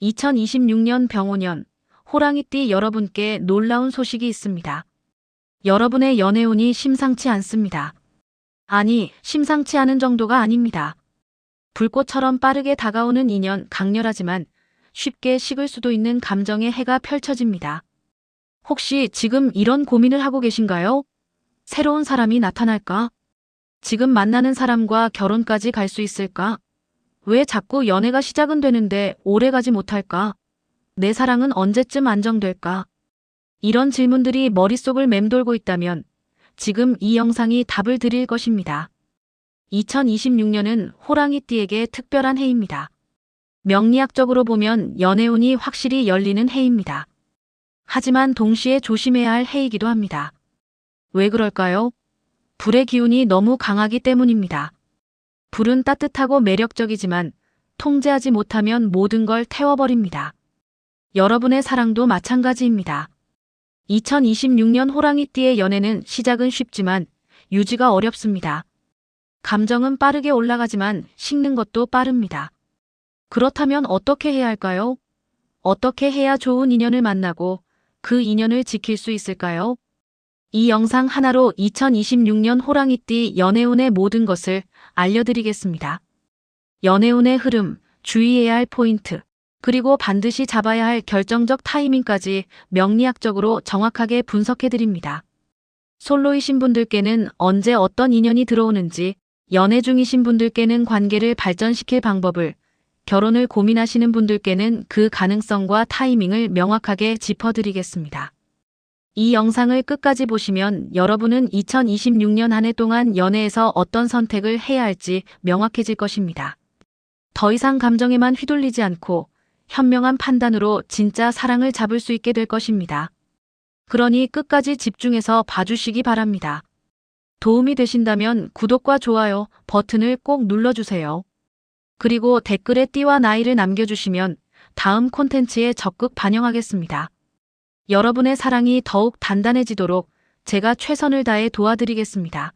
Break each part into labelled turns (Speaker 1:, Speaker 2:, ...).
Speaker 1: 2026년 병오년 호랑이띠 여러분께 놀라운 소식이 있습니다. 여러분의 연애운이 심상치 않습니다. 아니, 심상치 않은 정도가 아닙니다. 불꽃처럼 빠르게 다가오는 인연, 강렬하지만 쉽게 식을 수도 있는 감정의 해가 펼쳐집니다. 혹시 지금 이런 고민을 하고 계신가요? 새로운 사람이 나타날까? 지금 만나는 사람과 결혼까지 갈 수 있을까? 왜 자꾸 연애가 시작은 되는데 오래 가지 못할까? 내 사랑은 언제쯤 안정될까? 이런 질문들이 머릿속을 맴돌고 있다면 지금 이 영상이 답을 드릴 것입니다. 2026년은 호랑이띠에게 특별한 해입니다. 명리학적으로 보면 연애운이 확실히 열리는 해입니다. 하지만 동시에 조심해야 할 해이기도 합니다. 왜 그럴까요? 불의 기운이 너무 강하기 때문입니다. 불은 따뜻하고 매력적이지만 통제하지 못하면 모든 걸 태워버립니다. 여러분의 사랑도 마찬가지입니다. 2026년 호랑이띠의 연애는 시작은 쉽지만 유지가 어렵습니다. 감정은 빠르게 올라가지만 식는 것도 빠릅니다. 그렇다면 어떻게 해야 할까요? 어떻게 해야 좋은 인연을 만나고 그 인연을 지킬 수 있을까요? 이 영상 하나로 2026년 호랑이띠 연애운의 모든 것을 알려드리겠습니다. 연애운의 흐름, 주의해야 할 포인트, 그리고 반드시 잡아야 할 결정적 타이밍까지 명리학적으로 정확하게 분석해드립니다. 솔로이신 분들께는 언제 어떤 인연이 들어오는지, 연애 중이신 분들께는 관계를 발전시킬 방법을, 결혼을 고민하시는 분들께는 그 가능성과 타이밍을 명확하게 짚어드리겠습니다. 이 영상을 끝까지 보시면 여러분은 2026년 한 해 동안 연애에서 어떤 선택을 해야 할지 명확해질 것입니다. 더 이상 감정에만 휘둘리지 않고 현명한 판단으로 진짜 사랑을 잡을 수 있게 될 것입니다. 그러니 끝까지 집중해서 봐주시기 바랍니다. 도움이 되신다면 구독과 좋아요 버튼을 꼭 눌러주세요. 그리고 댓글에 띠와 나이를 남겨주시면 다음 콘텐츠에 적극 반영하겠습니다. 여러분의 사랑이 더욱 단단해지도록 제가 최선을 다해 도와드리겠습니다.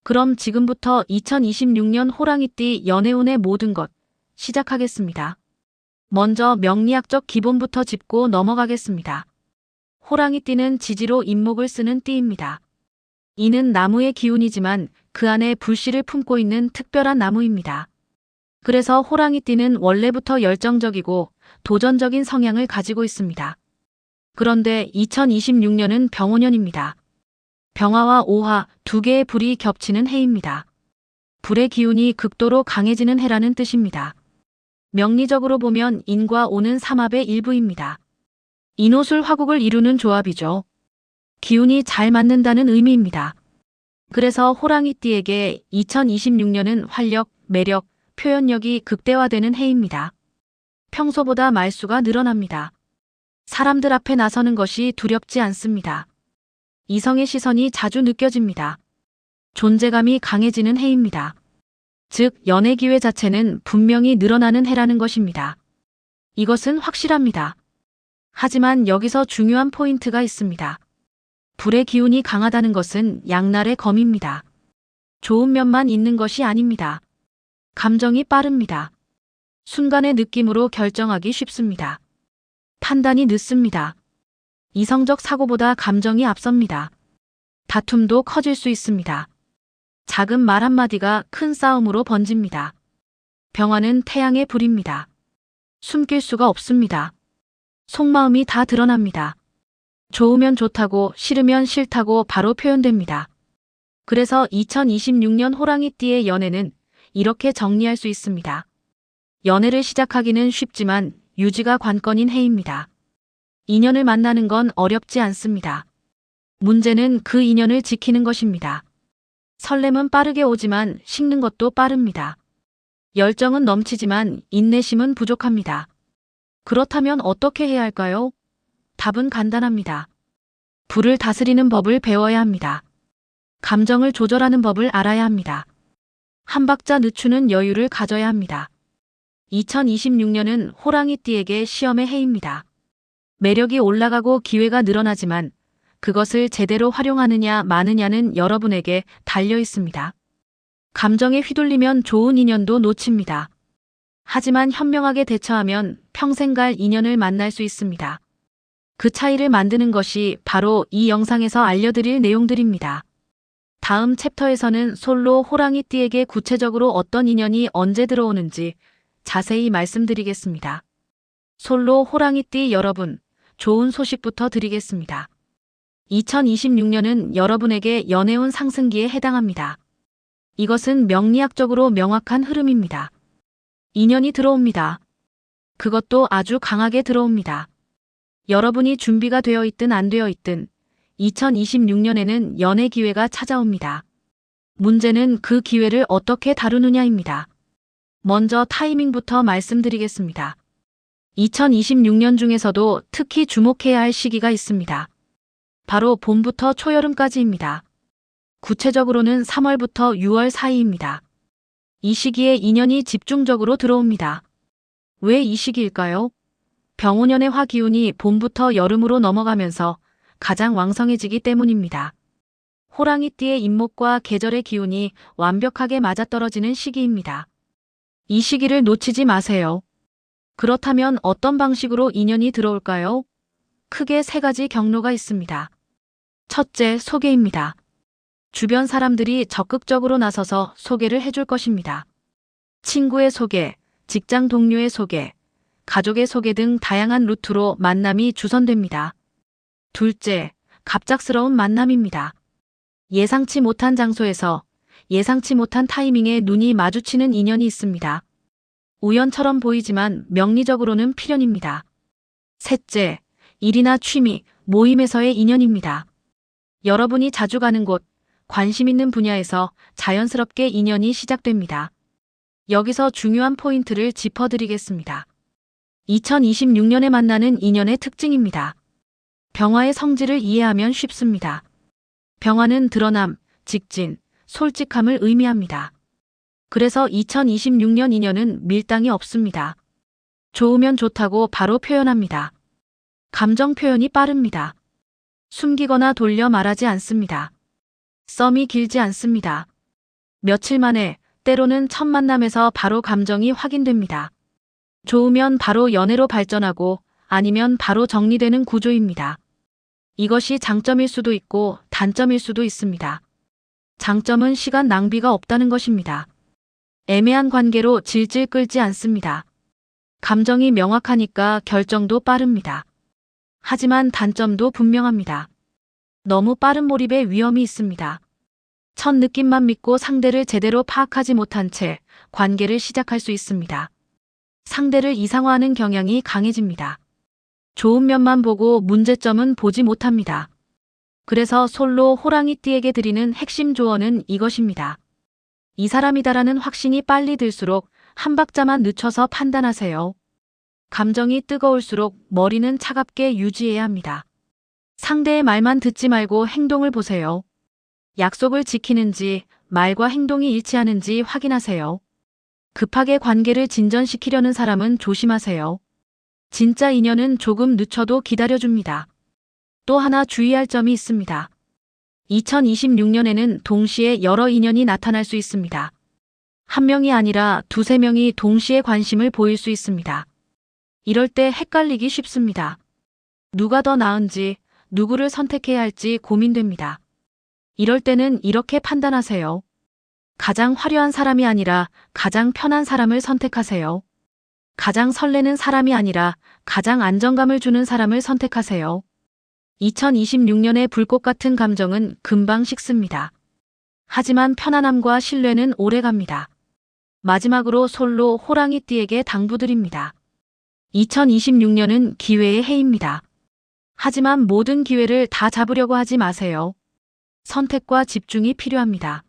Speaker 1: 그럼 지금부터 2026년 호랑이띠 연애운의 모든 것 시작하겠습니다. 먼저 명리학적 기본부터 짚고 넘어가겠습니다. 호랑이띠는 지지로 인목을 쓰는 띠입니다. 이는 나무의 기운이지만 그 안에 불씨를 품고 있는 특별한 나무입니다. 그래서 호랑이띠는 원래부터 열정적이고 도전적인 성향을 가지고 있습니다. 그런데 2026년은 병오년입니다. 병화와 오화 두 개의 불이 겹치는 해입니다. 불의 기운이 극도로 강해지는 해라는 뜻입니다. 명리적으로 보면 인과 오는 삼합의 일부입니다. 인호술 화국을 이루는 조합이죠. 기운이 잘 맞는다는 의미입니다. 그래서 호랑이띠에게 2026년은 활력, 매력, 표현력이 극대화되는 해입니다. 평소보다 말수가 늘어납니다. 사람들 앞에 나서는 것이 두렵지 않습니다. 이성의 시선이 자주 느껴집니다. 존재감이 강해지는 해입니다. 즉, 연애 기회 자체는 분명히 늘어나는 해라는 것입니다. 이것은 확실합니다. 하지만 여기서 중요한 포인트가 있습니다. 불의 기운이 강하다는 것은 양날의 검입니다. 좋은 면만 있는 것이 아닙니다. 감정이 빠릅니다. 순간의 느낌으로 결정하기 쉽습니다. 판단이 늦습니다. 이성적 사고보다 감정이 앞섭니다. 다툼도 커질 수 있습니다. 작은 말 한마디가 큰 싸움으로 번집니다. 병화는 태양의 불입니다. 숨길 수가 없습니다. 속마음이 다 드러납니다. 좋으면 좋다고 싫으면 싫다고 바로 표현됩니다. 그래서 2026년 호랑이띠의 연애는 이렇게 정리할 수 있습니다. 연애를 시작하기는 쉽지만 유지가 관건인 해입니다. 인연을 만나는 건 어렵지 않습니다. 문제는 그 인연을 지키는 것입니다. 설렘은 빠르게 오지만 식는 것도 빠릅니다. 열정은 넘치지만 인내심은 부족합니다. 그렇다면 어떻게 해야 할까요? 답은 간단합니다. 불을 다스리는 법을 배워야 합니다. 감정을 조절하는 법을 알아야 합니다. 한 박자 늦추는 여유를 가져야 합니다. 2026년은 호랑이띠에게 시험의 해입니다. 매력이 올라가고 기회가 늘어나지만 그것을 제대로 활용하느냐 마느냐는 여러분에게 달려 있습니다. 감정에 휘둘리면 좋은 인연도 놓칩니다. 하지만 현명하게 대처하면 평생 갈 인연을 만날 수 있습니다. 그 차이를 만드는 것이 바로 이 영상에서 알려드릴 내용들입니다. 다음 챕터에서는 솔로 호랑이띠에게 구체적으로 어떤 인연이 언제 들어오는지 자세히 말씀드리겠습니다. 솔로 호랑이띠 여러분, 좋은 소식부터 드리겠습니다. 2026년은 여러분에게 연애운 상승기에 해당합니다. 이것은 명리학적으로 명확한 흐름입니다. 인연이 들어옵니다. 그것도 아주 강하게 들어옵니다. 여러분이 준비가 되어 있든 안 되어 있든 2026년에는 연애 기회가 찾아옵니다. 문제는 그 기회를 어떻게 다루느냐입니다. 먼저 타이밍부터 말씀드리겠습니다. 2026년 중에서도 특히 주목해야 할 시기가 있습니다. 바로 봄부터 초여름까지입니다. 구체적으로는 3월부터 6월 사이입니다. 이 시기에 인연이 집중적으로 들어옵니다. 왜 이 시기일까요? 병오년의 화기운이 봄부터 여름으로 넘어가면서 가장 왕성해지기 때문입니다. 호랑이띠의 인목과 계절의 기운이 완벽하게 맞아떨어지는 시기입니다. 이 시기를 놓치지 마세요. 그렇다면 어떤 방식으로 인연이 들어올까요? 크게 세 가지 경로가 있습니다. 첫째, 소개입니다. 주변 사람들이 적극적으로 나서서 소개를 해줄 것입니다. 친구의 소개, 직장 동료의 소개, 가족의 소개 등 다양한 루트로 만남이 주선됩니다. 둘째, 갑작스러운 만남입니다. 예상치 못한 장소에서 예상치 못한 타이밍에 눈이 마주치는 인연이 있습니다. 우연처럼 보이지만 명리적으로는 필연입니다. 셋째, 일이나 취미, 모임에서의 인연입니다. 여러분이 자주 가는 곳, 관심 있는 분야에서 자연스럽게 인연이 시작됩니다. 여기서 중요한 포인트를 짚어드리겠습니다. 2026년에 만나는 인연의 특징입니다. 병화의 성질을 이해하면 쉽습니다. 병화는 드러남, 직진, 솔직함을 의미합니다. 그래서 2026년 인연은 밀당이 없습니다. 좋으면 좋다고 바로 표현합니다. 감정 표현이 빠릅니다. 숨기거나 돌려 말하지 않습니다. 썸이 길지 않습니다. 며칠 만에, 때로는 첫 만남에서 바로 감정이 확인됩니다. 좋으면 바로 연애로 발전하고 아니면 바로 정리되는 구조입니다. 이것이 장점일 수도 있고 단점일 수도 있습니다. 장점은 시간 낭비가 없다는 것입니다. 애매한 관계로 질질 끌지 않습니다. 감정이 명확하니까 결정도 빠릅니다. 하지만 단점도 분명합니다. 너무 빠른 몰입의 위험이 있습니다. 첫 느낌만 믿고 상대를 제대로 파악하지 못한 채 관계를 시작할 수 있습니다. 상대를 이상화하는 경향이 강해집니다. 좋은 면만 보고 문제점은 보지 못합니다. 그래서 솔로 호랑이띠에게 드리는 핵심 조언은 이것입니다. 이 사람이다라는 확신이 빨리 들수록 한 박자만 늦춰서 판단하세요. 감정이 뜨거울수록 머리는 차갑게 유지해야 합니다. 상대의 말만 듣지 말고 행동을 보세요. 약속을 지키는지 말과 행동이 일치하는지 확인하세요. 급하게 관계를 진전시키려는 사람은 조심하세요. 진짜 인연은 조금 늦춰도 기다려줍니다. 또 하나 주의할 점이 있습니다. 2026년에는 동시에 여러 인연이 나타날 수 있습니다. 한 명이 아니라 두세 명이 동시에 관심을 보일 수 있습니다. 이럴 때 헷갈리기 쉽습니다. 누가 더 나은지, 누구를 선택해야 할지 고민됩니다. 이럴 때는 이렇게 판단하세요. 가장 화려한 사람이 아니라 가장 편한 사람을 선택하세요. 가장 설레는 사람이 아니라 가장 안정감을 주는 사람을 선택하세요. 2026년의 불꽃 같은 감정은 금방 식습니다. 하지만 편안함과 신뢰는 오래갑니다. 마지막으로 솔로 호랑이띠에게 당부드립니다. 2026년은 기회의 해입니다. 하지만 모든 기회를 다 잡으려고 하지 마세요. 선택과 집중이 필요합니다.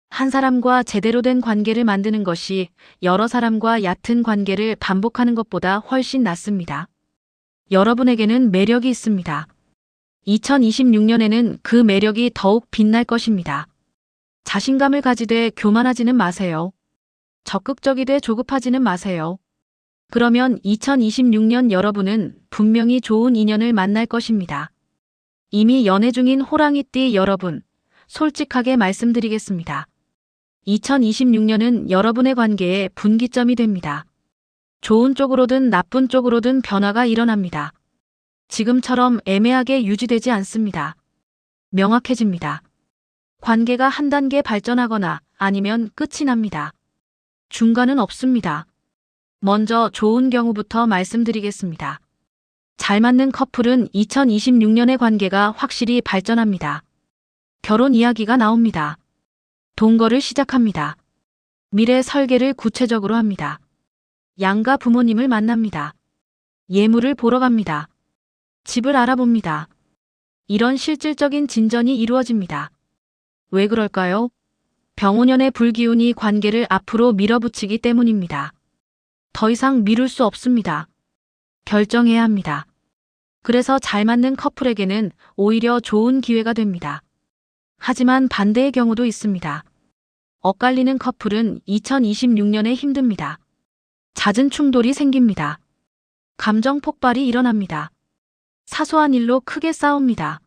Speaker 1: 한 사람과 제대로 된 관계를 만드는 것이 여러 사람과 얕은 관계를 반복하는 것보다 훨씬 낫습니다. 여러분에게는 매력이 있습니다. 2026년에는 그 매력이 더욱 빛날 것입니다. 자신감을 가지되 교만하지는 마세요. 적극적이되 조급하지는 마세요. 그러면 2026년 여러분은 분명히 좋은 인연을 만날 것입니다. 이미 연애 중인 호랑이띠 여러분, 솔직하게 말씀드리겠습니다. 2026년은 여러분의 관계의 분기점이 됩니다. 좋은 쪽으로든 나쁜 쪽으로든 변화가 일어납니다. 지금처럼 애매하게 유지되지 않습니다. 명확해집니다. 관계가 한 단계 발전하거나 아니면 끝이 납니다. 중간은 없습니다. 먼저 좋은 경우부터 말씀드리겠습니다. 잘 맞는 커플은 2026년의 관계가 확실히 발전합니다. 결혼 이야기가 나옵니다. 동거를 시작합니다. 미래 설계를 구체적으로 합니다. 양가 부모님을 만납니다. 예물을 보러 갑니다. 집을 알아봅니다. 이런 실질적인 진전이 이루어집니다. 왜 그럴까요? 병오년의 불기운이 관계를 앞으로 밀어붙이기 때문입니다. 더 이상 미룰 수 없습니다. 결정해야 합니다. 그래서 잘 맞는 커플에게는 오히려 좋은 기회가 됩니다. 하지만 반대의 경우도 있습니다. 엇갈리는 커플은 2026년에 힘듭니다. 잦은 충돌이 생깁니다. 감정 폭발이 일어납니다. 사소한 일로 크게 싸웁니다.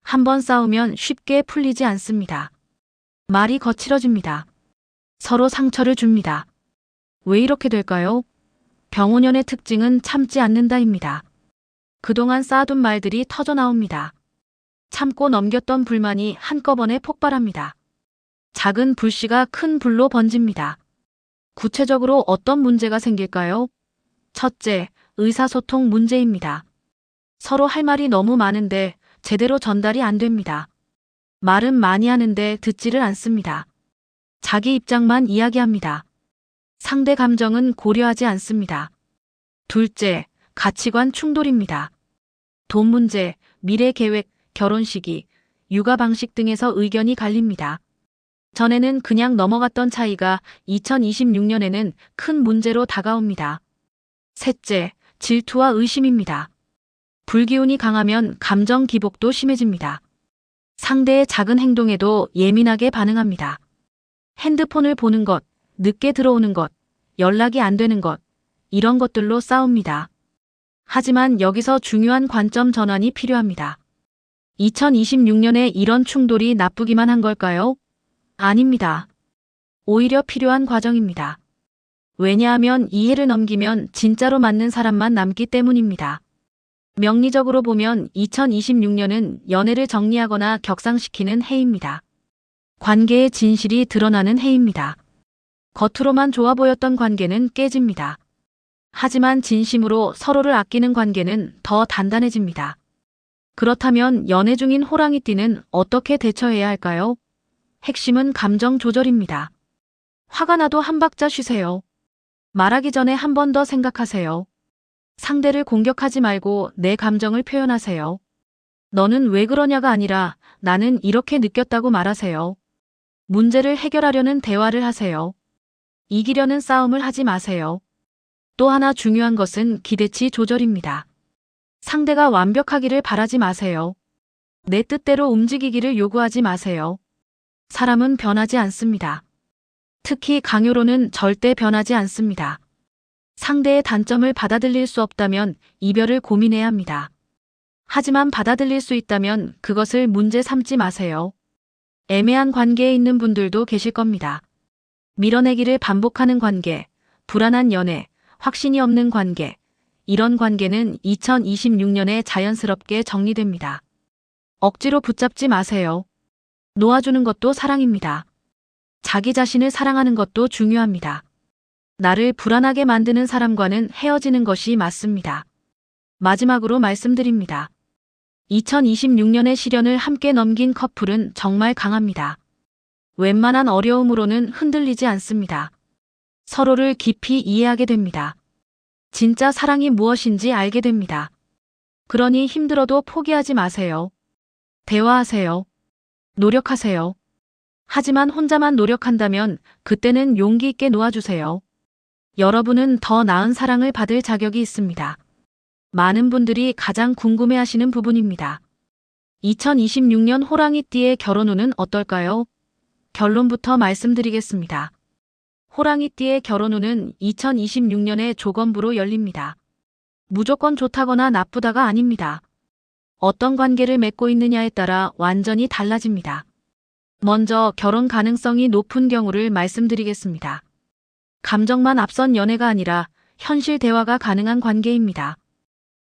Speaker 1: 한번 싸우면 쉽게 풀리지 않습니다. 말이 거칠어집니다. 서로 상처를 줍니다. 왜 이렇게 될까요? 병오년의 특징은 참지 않는다입니다. 그동안 쌓아둔 말들이 터져 나옵니다. 참고 넘겼던 불만이 한꺼번에 폭발합니다. 작은 불씨가 큰 불로 번집니다. 구체적으로 어떤 문제가 생길까요? 첫째, 의사소통 문제입니다. 서로 할 말이 너무 많은데 제대로 전달이 안 됩니다. 말은 많이 하는데 듣지를 않습니다. 자기 입장만 이야기합니다. 상대 감정은 고려하지 않습니다. 둘째, 가치관 충돌입니다. 돈 문제, 미래 계획, 결혼 시기, 육아 방식 등에서 의견이 갈립니다. 전에는 그냥 넘어갔던 차이가 2026년에는 큰 문제로 다가옵니다. 셋째, 질투와 의심입니다. 불기운이 강하면 감정 기복도 심해집니다. 상대의 작은 행동에도 예민하게 반응합니다. 핸드폰을 보는 것, 늦게 들어오는 것, 연락이 안 되는 것, 이런 것들로 싸웁니다. 하지만 여기서 중요한 관점 전환이 필요합니다. 2026년에 이런 충돌이 나쁘기만 한 걸까요? 아닙니다. 오히려 필요한 과정입니다. 왜냐하면 이해를 넘기면 진짜로 맞는 사람만 남기 때문입니다. 명리적으로 보면 2026년은 연애를 정리하거나 격상시키는 해입니다. 관계의 진실이 드러나는 해입니다. 겉으로만 좋아 보였던 관계는 깨집니다. 하지만 진심으로 서로를 아끼는 관계는 더 단단해집니다. 그렇다면 연애 중인 호랑이띠는 어떻게 대처해야 할까요? 핵심은 감정 조절입니다. 화가 나도 한 박자 쉬세요. 말하기 전에 한 번 더 생각하세요. 상대를 공격하지 말고 내 감정을 표현하세요. 너는 왜 그러냐가 아니라 나는 이렇게 느꼈다고 말하세요. 문제를 해결하려는 대화를 하세요. 이기려는 싸움을 하지 마세요. 또 하나 중요한 것은 기대치 조절입니다. 상대가 완벽하기를 바라지 마세요. 내 뜻대로 움직이기를 요구하지 마세요. 사람은 변하지 않습니다. 특히 강요로는 절대 변하지 않습니다. 상대의 단점을 받아들일 수 없다면 이별을 고민해야 합니다. 하지만 받아들일 수 있다면 그것을 문제 삼지 마세요. 애매한 관계에 있는 분들도 계실 겁니다. 밀어내기를 반복하는 관계, 불안한 연애, 확신이 없는 관계, 이런 관계는 2026년에 자연스럽게 정리됩니다. 억지로 붙잡지 마세요. 놓아주는 것도 사랑입니다. 자기 자신을 사랑하는 것도 중요합니다. 나를 불안하게 만드는 사람과는 헤어지는 것이 맞습니다. 마지막으로 말씀드립니다. 2026년의 시련을 함께 넘긴 커플은 정말 강합니다. 웬만한 어려움으로는 흔들리지 않습니다. 서로를 깊이 이해하게 됩니다. 진짜 사랑이 무엇인지 알게 됩니다. 그러니 힘들어도 포기하지 마세요. 대화하세요. 노력하세요. 하지만 혼자만 노력한다면 그때는 용기 있게 놓아주세요. 여러분은 더 나은 사랑을 받을 자격이 있습니다. 많은 분들이 가장 궁금해하시는 부분입니다. 2026년 호랑이띠의 결혼 운은 어떨까요? 결론부터 말씀드리겠습니다. 호랑이띠의 결혼 운은 2026년에 조건부로 열립니다. 무조건 좋다거나 나쁘다가 아닙니다. 어떤 관계를 맺고 있느냐에 따라 완전히 달라집니다. 먼저 결혼 가능성이 높은 경우를 말씀드리겠습니다. 감정만 앞선 연애가 아니라 현실 대화가 가능한 관계입니다.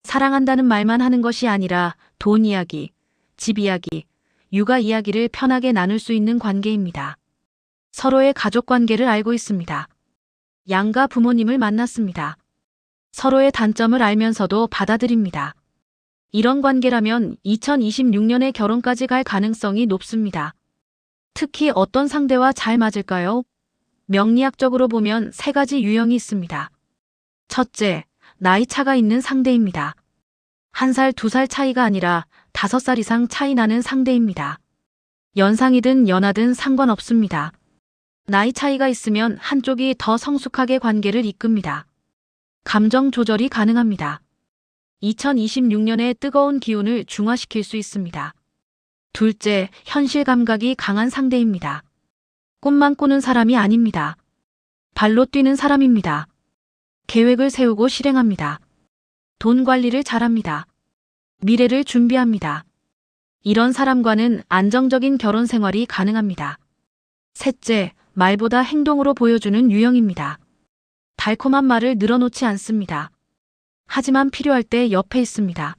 Speaker 1: 사랑한다는 말만 하는 것이 아니라 돈 이야기, 집 이야기, 육아 이야기를 편하게 나눌 수 있는 관계입니다. 서로의 가족 관계를 알고 있습니다. 양가 부모님을 만났습니다. 서로의 단점을 알면서도 받아들입니다. 이런 관계라면 2026년에 결혼까지 갈 가능성이 높습니다. 특히 어떤 상대와 잘 맞을까요? 명리학적으로 보면 세 가지 유형이 있습니다. 첫째, 나이 차가 있는 상대입니다. 1살, 2살 차이가 아니라 5살 이상 차이 나는 상대입니다. 연상이든 연하든 상관없습니다. 나이 차이가 있으면 한쪽이 더 성숙하게 관계를 이끕니다. 감정 조절이 가능합니다. 2026년의 뜨거운 기운을 중화시킬 수 있습니다. 둘째, 현실 감각이 강한 상대입니다. 꿈만 꾸는 사람이 아닙니다. 발로 뛰는 사람입니다. 계획을 세우고 실행합니다. 돈 관리를 잘합니다. 미래를 준비합니다. 이런 사람과는 안정적인 결혼 생활이 가능합니다. 셋째, 말보다 행동으로 보여주는 유형입니다. 달콤한 말을 늘어놓지 않습니다. 하지만 필요할 때 옆에 있습니다.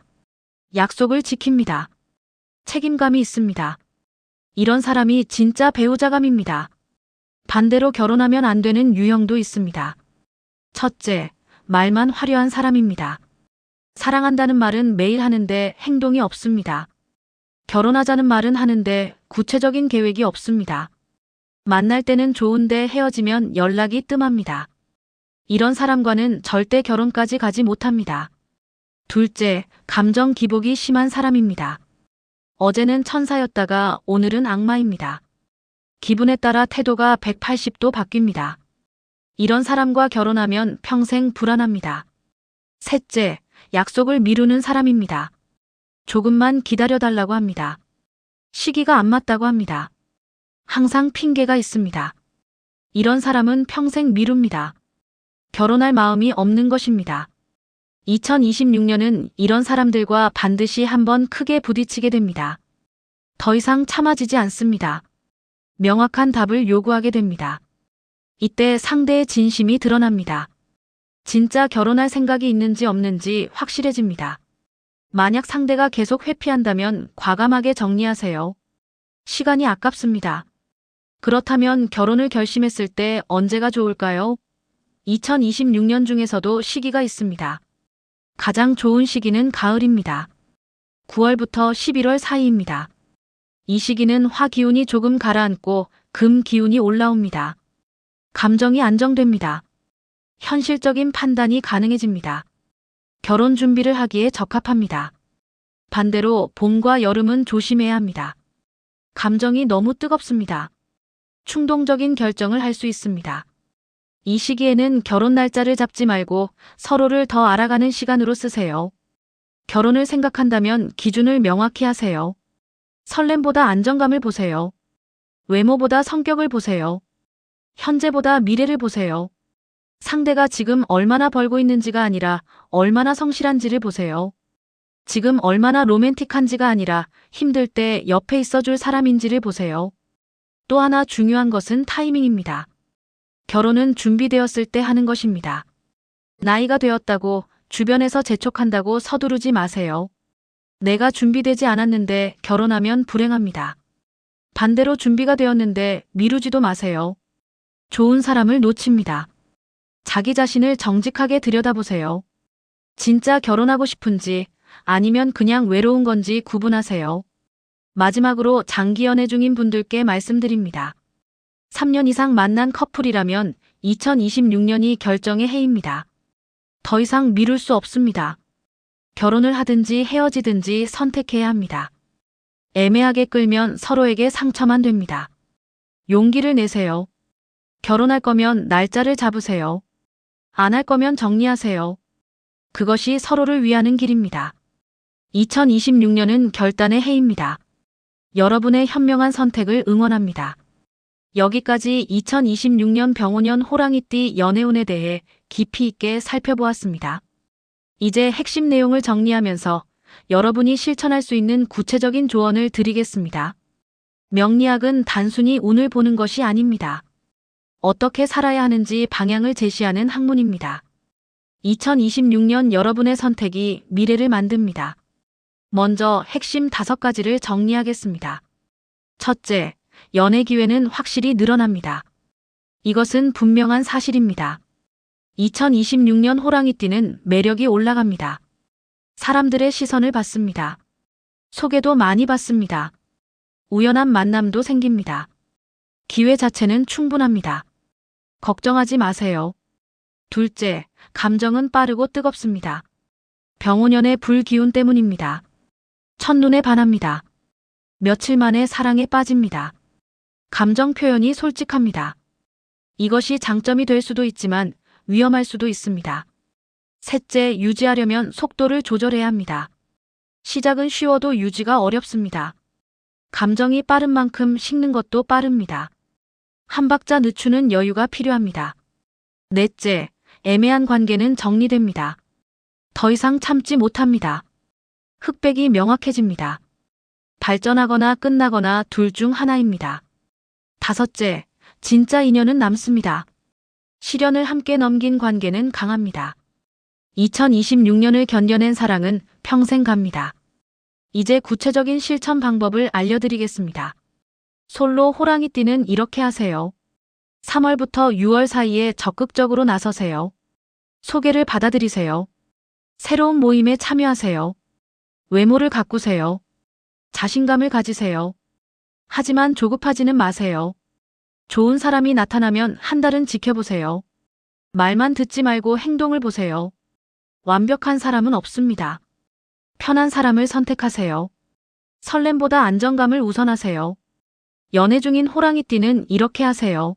Speaker 1: 약속을 지킵니다. 책임감이 있습니다. 이런 사람이 진짜 배우자감입니다. 반대로 결혼하면 안 되는 유형도 있습니다. 첫째, 말만 화려한 사람입니다. 사랑한다는 말은 매일 하는데 행동이 없습니다. 결혼하자는 말은 하는데 구체적인 계획이 없습니다. 만날 때는 좋은데 헤어지면 연락이 뜸합니다. 이런 사람과는 절대 결혼까지 가지 못합니다. 둘째, 감정 기복이 심한 사람입니다. 어제는 천사였다가 오늘은 악마입니다. 기분에 따라 태도가 180도 바뀝니다. 이런 사람과 결혼하면 평생 불안합니다. 셋째, 약속을 미루는 사람입니다. 조금만 기다려달라고 합니다. 시기가 안 맞다고 합니다. 항상 핑계가 있습니다. 이런 사람은 평생 미룹니다. 결혼할 마음이 없는 것입니다. 2026년은 이런 사람들과 반드시 한번 크게 부딪히게 됩니다. 더 이상 참아지지 않습니다. 명확한 답을 요구하게 됩니다. 이때 상대의 진심이 드러납니다. 진짜 결혼할 생각이 있는지 없는지 확실해집니다. 만약 상대가 계속 회피한다면 과감하게 정리하세요. 시간이 아깝습니다. 그렇다면 결혼을 결심했을 때 언제가 좋을까요? 2026년 중에서도 시기가 있습니다. 가장 좋은 시기는 가을입니다. 9월부터 11월 사이입니다. 이 시기는 화 기운이 조금 가라앉고 금 기운이 올라옵니다. 감정이 안정됩니다. 현실적인 판단이 가능해집니다. 결혼 준비를 하기에 적합합니다. 반대로 봄과 여름은 조심해야 합니다. 감정이 너무 뜨겁습니다. 충동적인 결정을 할 수 있습니다. 이 시기에는 결혼 날짜를 잡지 말고 서로를 더 알아가는 시간으로 쓰세요. 결혼을 생각한다면 기준을 명확히 하세요. 설렘보다 안정감을 보세요. 외모보다 성격을 보세요. 현재보다 미래를 보세요. 상대가 지금 얼마나 벌고 있는지가 아니라 얼마나 성실한지를 보세요. 지금 얼마나 로맨틱한지가 아니라 힘들 때 옆에 있어줄 사람인지를 보세요. 또 하나 중요한 것은 타이밍입니다. 결혼은 준비되었을 때 하는 것입니다. 나이가 되었다고 주변에서 재촉한다고 서두르지 마세요. 내가 준비되지 않았는데 결혼하면 불행합니다. 반대로 준비가 되었는데 미루지도 마세요. 좋은 사람을 놓칩니다. 자기 자신을 정직하게 들여다보세요. 진짜 결혼하고 싶은지 아니면 그냥 외로운 건지 구분하세요. 마지막으로 장기 연애 중인 분들께 말씀드립니다. 3년 이상 만난 커플이라면 2026년이 결정의 해입니다. 더 이상 미룰 수 없습니다. 결혼을 하든지 헤어지든지 선택해야 합니다. 애매하게 끌면 서로에게 상처만 됩니다. 용기를 내세요. 결혼할 거면 날짜를 잡으세요. 안 할 거면 정리하세요. 그것이 서로를 위하는 길입니다. 2026년은 결단의 해입니다. 여러분의 현명한 선택을 응원합니다. 여기까지 2026년 병오년 호랑이띠 연애운에 대해 깊이 있게 살펴보았습니다. 이제 핵심 내용을 정리하면서 여러분이 실천할 수 있는 구체적인 조언을 드리겠습니다. 명리학은 단순히 운을 보는 것이 아닙니다. 어떻게 살아야 하는지 방향을 제시하는 학문입니다. 2026년 여러분의 선택이 미래를 만듭니다. 먼저 핵심 5가지를 정리하겠습니다. 첫째, 연애 기회는 확실히 늘어납니다. 이것은 분명한 사실입니다. 2026년 호랑이띠는 매력이 올라갑니다. 사람들의 시선을 받습니다. 소개도 많이 받습니다. 우연한 만남도 생깁니다. 기회 자체는 충분합니다. 걱정하지 마세요. 둘째, 감정은 빠르고 뜨겁습니다. 병오년의 불기운 때문입니다. 첫눈에 반합니다. 며칠 만에 사랑에 빠집니다. 감정 표현이 솔직합니다. 이것이 장점이 될 수도 있지만 위험할 수도 있습니다. 셋째, 유지하려면 속도를 조절해야 합니다. 시작은 쉬워도 유지가 어렵습니다. 감정이 빠른 만큼 식는 것도 빠릅니다. 한 박자 늦추는 여유가 필요합니다. 넷째, 애매한 관계는 정리됩니다. 더 이상 참지 못합니다. 흑백이 명확해집니다. 발전하거나 끝나거나 둘 중 하나입니다. 다섯째, 진짜 인연은 남습니다. 시련을 함께 넘긴 관계는 강합니다. 2026년을 견뎌낸 사랑은 평생 갑니다. 이제 구체적인 실천 방법을 알려드리겠습니다. 솔로 호랑이띠는 이렇게 하세요. 3월부터 6월 사이에 적극적으로 나서세요. 소개를 받아들이세요. 새로운 모임에 참여하세요. 외모를 가꾸세요. 자신감을 가지세요. 하지만 조급하지는 마세요. 좋은 사람이 나타나면 한 달은 지켜보세요. 말만 듣지 말고 행동을 보세요. 완벽한 사람은 없습니다. 편한 사람을 선택하세요. 설렘보다 안정감을 우선하세요. 연애 중인 호랑이띠는 이렇게 하세요.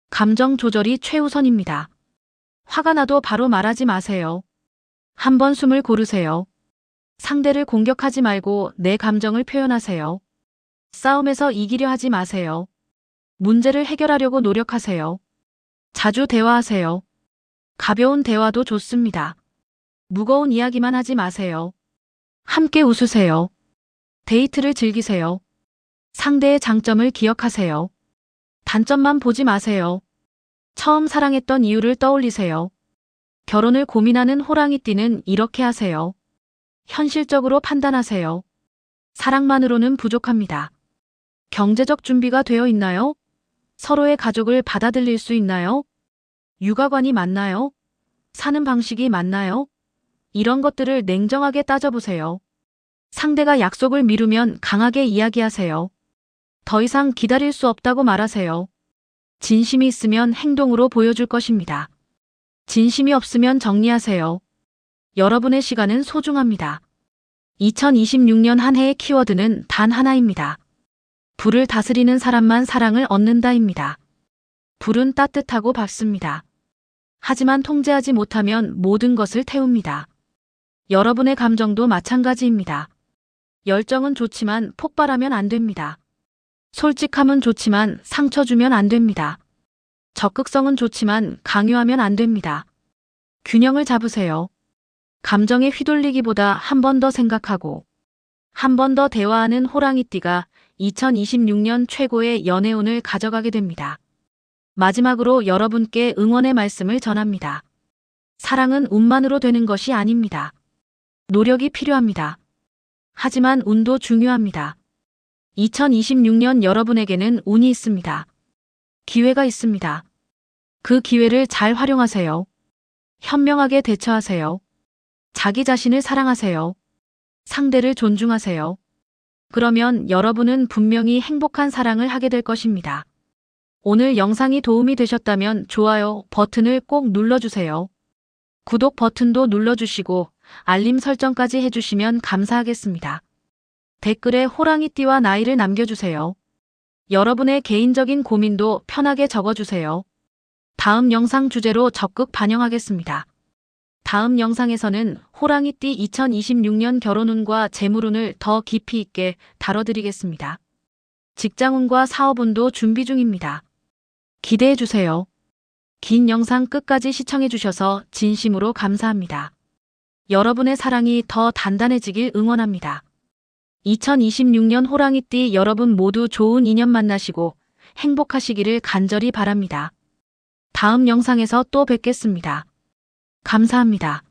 Speaker 1: 감정 조절이 최우선입니다. 화가 나도 바로 말하지 마세요. 한번 숨을 고르세요. 상대를 공격하지 말고 내 감정을 표현하세요. 싸움에서 이기려 하지 마세요. 문제를 해결하려고 노력하세요. 자주 대화하세요. 가벼운 대화도 좋습니다. 무거운 이야기만 하지 마세요. 함께 웃으세요. 데이트를 즐기세요. 상대의 장점을 기억하세요. 단점만 보지 마세요. 처음 사랑했던 이유를 떠올리세요. 결혼을 고민하는 호랑이띠는 이렇게 하세요. 현실적으로 판단하세요. 사랑만으로는 부족합니다. 경제적 준비가 되어 있나요? 서로의 가족을 받아들일 수 있나요? 육아관이 맞나요? 사는 방식이 맞나요? 이런 것들을 냉정하게 따져보세요. 상대가 약속을 미루면 강하게 이야기하세요. 더 이상 기다릴 수 없다고 말하세요. 진심이 있으면 행동으로 보여줄 것입니다. 진심이 없으면 정리하세요. 여러분의 시간은 소중합니다. 2026년 한 해의 키워드는 단 하나입니다. 불을 다스리는 사람만 사랑을 얻는다입니다. 불은 따뜻하고 밝습니다. 하지만 통제하지 못하면 모든 것을 태웁니다. 여러분의 감정도 마찬가지입니다. 열정은 좋지만 폭발하면 안 됩니다. 솔직함은 좋지만 상처 주면 안 됩니다. 적극성은 좋지만 강요하면 안 됩니다. 균형을 잡으세요. 감정에 휘둘리기보다 한 번 더 생각하고 한 번 더 대화하는 호랑이띠가 2026년 최고의 연애운을 가져가게 됩니다. 마지막으로 여러분께 응원의 말씀을 전합니다. 사랑은 운만으로 되는 것이 아닙니다. 노력이 필요합니다. 하지만 운도 중요합니다. 2026년 여러분에게는 운이 있습니다. 기회가 있습니다. 그 기회를 잘 활용하세요. 현명하게 대처하세요. 자기 자신을 사랑하세요. 상대를 존중하세요. 그러면 여러분은 분명히 행복한 사랑을 하게 될 것입니다. 오늘 영상이 도움이 되셨다면 좋아요 버튼을 꼭 눌러주세요. 구독 버튼도 눌러주시고 알림 설정까지 해주시면 감사하겠습니다. 댓글에 호랑이띠와 나이를 남겨주세요. 여러분의 개인적인 고민도 편하게 적어주세요. 다음 영상 주제로 적극 반영하겠습니다. 다음 영상에서는 호랑이띠 2026년 결혼운과 재물운을 더 깊이 있게 다뤄드리겠습니다. 직장운과 사업운도 준비 중입니다. 기대해주세요. 긴 영상 끝까지 시청해주셔서 진심으로 감사합니다. 여러분의 사랑이 더 단단해지길 응원합니다. 2026년 호랑이띠 여러분 모두 좋은 인연 만나시고 행복하시기를 간절히 바랍니다. 다음 영상에서 또 뵙겠습니다. 감사합니다.